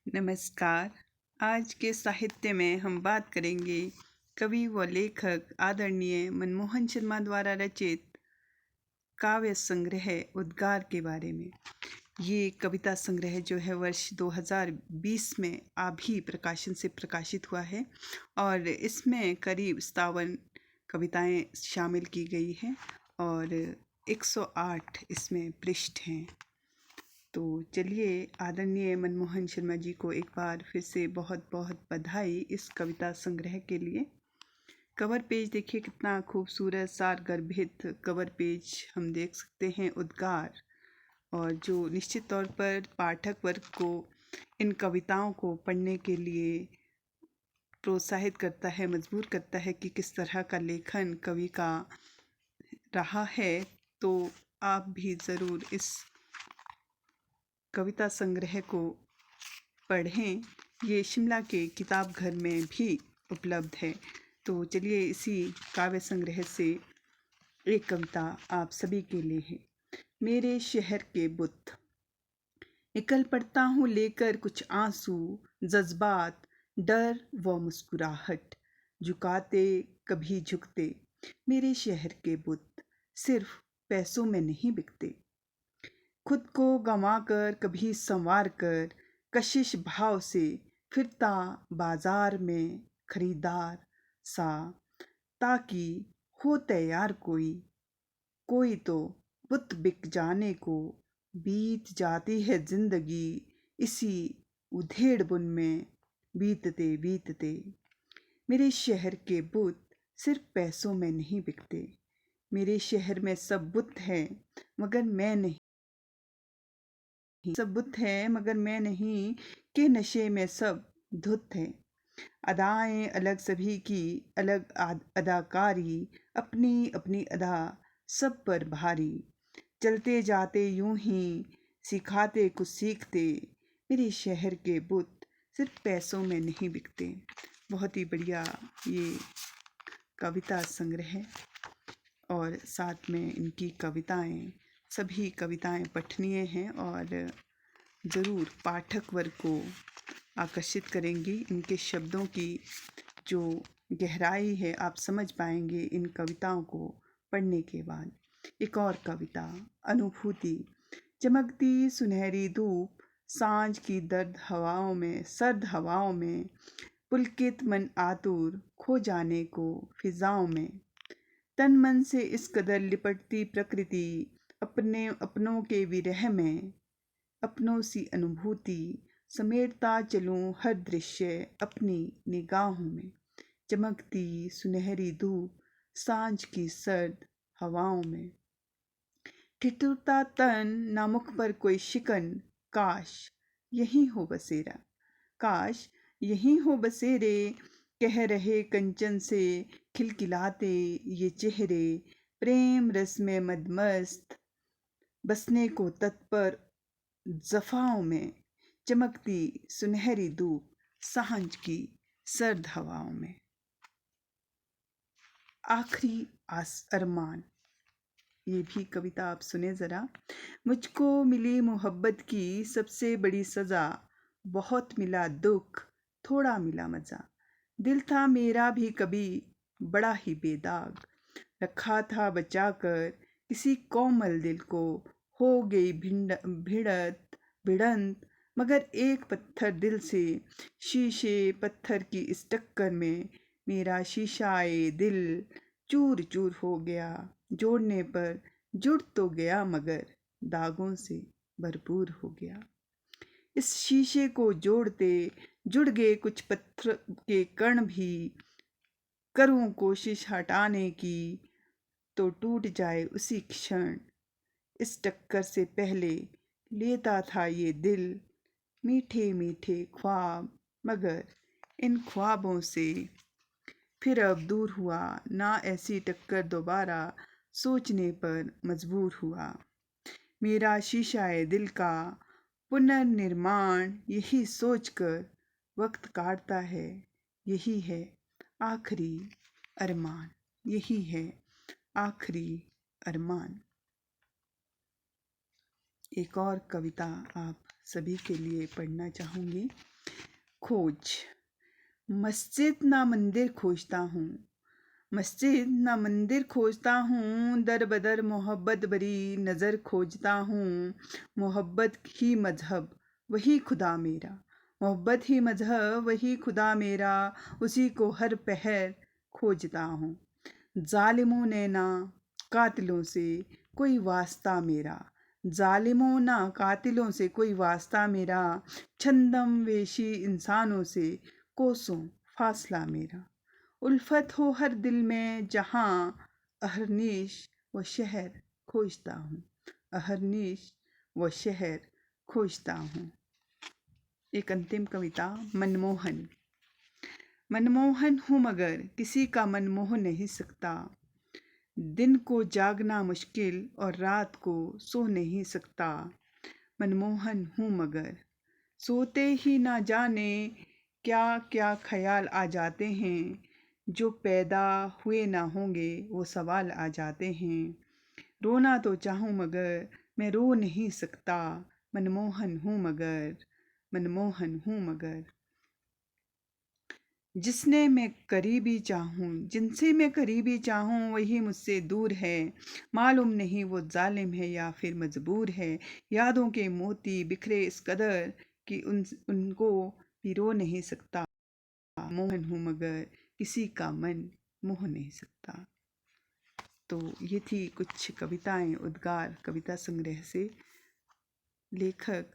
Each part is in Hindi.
नमस्कार। आज के साहित्य में हम बात करेंगे कवि व लेखक आदरणीय मनमोहन शर्मा द्वारा रचित काव्य संग्रह उद्गार के बारे में। ये कविता संग्रह जो है वर्ष 2020 में आभी प्रकाशन से प्रकाशित हुआ है और इसमें करीब 57 कविताएं शामिल की गई हैं और 108 इसमें पृष्ठ हैं। तो चलिए आदरणीय मनमोहन शर्मा जी को एक बार फिर से बहुत बहुत बधाई इस कविता संग्रह के लिए। कवर पेज देखिए कितना खूबसूरत सार गर्भित कवर पेज हम देख सकते हैं उद्गार, और जो निश्चित तौर पर पाठक वर्ग को इन कविताओं को पढ़ने के लिए प्रोत्साहित करता है, मजबूर करता है कि किस तरह का लेखन कवि का रहा है। तो आप भी ज़रूर इस कविता संग्रह को पढ़ें। ये शिमला के किताब घर में भी उपलब्ध है। तो चलिए इसी काव्य संग्रह से एक कविता आप सभी के लिए है। मेरे शहर के बुत। निकल पड़ता हूँ लेकर कुछ आंसू, जज्बात, डर व मुस्कुराहट, झुकाते कभी झुकते। मेरे शहर के बुत सिर्फ पैसों में नहीं बिकते, खुद को गंवाकर कभी संवार कर कशिश भाव से फिरता बाजार में खरीदार सा, ताकि हो तैयार कोई तो बुत बिक जाने को। बीत जाती है जिंदगी इसी उधेड़ बुन में बीतते बीतते। मेरे शहर के बुत सिर्फ पैसों में नहीं बिकते, मेरे शहर में सब बुत हैं मगर मैं नहीं, सब बुत है मगर मैं नहीं, के नशे में सब धुत है। अदाएं अलग सभी की अलग अदाकारी, अपनी अपनी अदा सब पर भारी। चलते जाते यूं ही सिखाते कुछ सीखते, मेरे शहर के बुत सिर्फ पैसों में नहीं बिकते। बहुत ही बढ़िया ये कविता संग्रह और साथ में इनकी कविताएं, सभी कविताएं पठनीय हैं और ज़रूर पाठक वर्ग को आकर्षित करेंगी। इनके शब्दों की जो गहराई है आप समझ पाएंगे इन कविताओं को पढ़ने के बाद। एक और कविता अनुभूति। चमकती सुनहरी धूप सांझ की सर्द हवाओं में, पुलकित मन आतुर खो जाने को फिजाओं में। तन मन से इस कदर लिपटती प्रकृति, अपनों के विरह में, अपनों सी अनुभूति समेटता चलूं हर दृश्य अपनी निगाहों में। चमकती सुनहरी धूप सांझ की सर्द हवाओं में, ठिठुरता तन ना मुख पर कोई शिकन, काश यही हो बसेरा, काश यही हो बसेरे। कह रहे कंचन से खिलखिलाते ये चेहरे, प्रेम रस में मदमस्त बसने को तत्पर जफाओं में। चमकती सुनहरी धूप सांझ की सर्द हवाओं में। आखिरी अरमान, ये भी कविता आप सुने ज़रा। मुझको मिली मोहब्बत की सबसे बड़ी सज़ा, बहुत मिला दुख थोड़ा मिला मज़ा। दिल था मेरा भी कभी बड़ा ही बेदाग, रखा था बचा कर किसी कोमल दिल को। हो गई भिड़ंत मगर एक पत्थर दिल से, शीशे पत्थर की इस टक्कर में मेरा शीशाए दिल चूर चूर हो गया। जोड़ने पर जुड़ तो गया मगर दागों से भरपूर हो गया। इस शीशे को जोड़ते जुड़ गए कुछ पत्थर के कण भी, करूं कोशिश हटाने की तो टूट जाए उसी क्षण। इस टक्कर से पहले लेता था ये दिल मीठे मीठे ख्वाब, मगर इन ख्वाबों से फिर अब दूर हुआ। ना ऐसी टक्कर दोबारा सोचने पर मजबूर हुआ। मेरा शीशाए दिल का पुनर्निर्माण यही सोचकर वक्त काटता है। यही है आखिरी अरमान, यही है आखिरी अरमान। एक और कविता आप सभी के लिए पढ़ना चाहूँगी। खोज। मस्जिद ना मंदिर खोजता हूँ, मस्जिद ना मंदिर खोजता हूँ, दर बदर मोहब्बत भरी नज़र खोजता हूँ। मोहब्बत ही मजहब वही खुदा मेरा, मोहब्बत ही मजहब वही खुदा मेरा, उसी को हर पहर खोजता हूँ। जालिमों ने ना कातिलों से कोई वास्ता मेरा, जालिमों ना कातिलों से कोई वास्ता मेरा, छंदम वेशी इंसानों से कोसों फासला मेरा। उल्फत हो हर दिल में जहाँ, अहरनीश व शहर खोजता हूँ, अहरनीश व शहर खोजता हूँ। एक अंतिम कविता, मनमोहन। मनमोहन हूँ मगर किसी का मन मोह नहीं सकता, दिन को जागना मुश्किल और रात को सो नहीं सकता। मनमोहन हूँ मगर सोते ही ना जाने क्या क्या ख्याल आ जाते हैं, जो पैदा हुए ना होंगे वो सवाल आ जाते हैं। रोना तो चाहूँ मगर मैं रो नहीं सकता, मनमोहन हूँ मगर, मनमोहन हूँ मगर। जिसने मैं करीबी चाहूँ, जिनसे मैं करीबी चाहूँ वही मुझसे दूर है, मालूम नहीं वो जालिम है या फिर मजबूर है। यादों के मोती बिखरे इस कदर कि उनको पिरो नहीं सकता, मोहन हूँ मगर किसी का मन मोह नहीं सकता। तो ये थी कुछ कविताएं उद्गार कविता संग्रह से। लेखक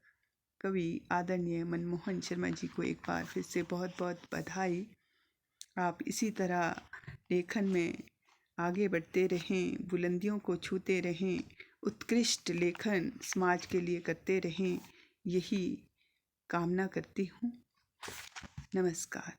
कवि आदरणीय मनमोहन शर्मा जी को एक बार फिर से बहुत बहुत बधाई। आप इसी तरह लेखन में आगे बढ़ते रहें, बुलंदियों को छूते रहें, उत्कृष्ट लेखन समाज के लिए करते रहें, यही कामना करती हूँ। नमस्कार।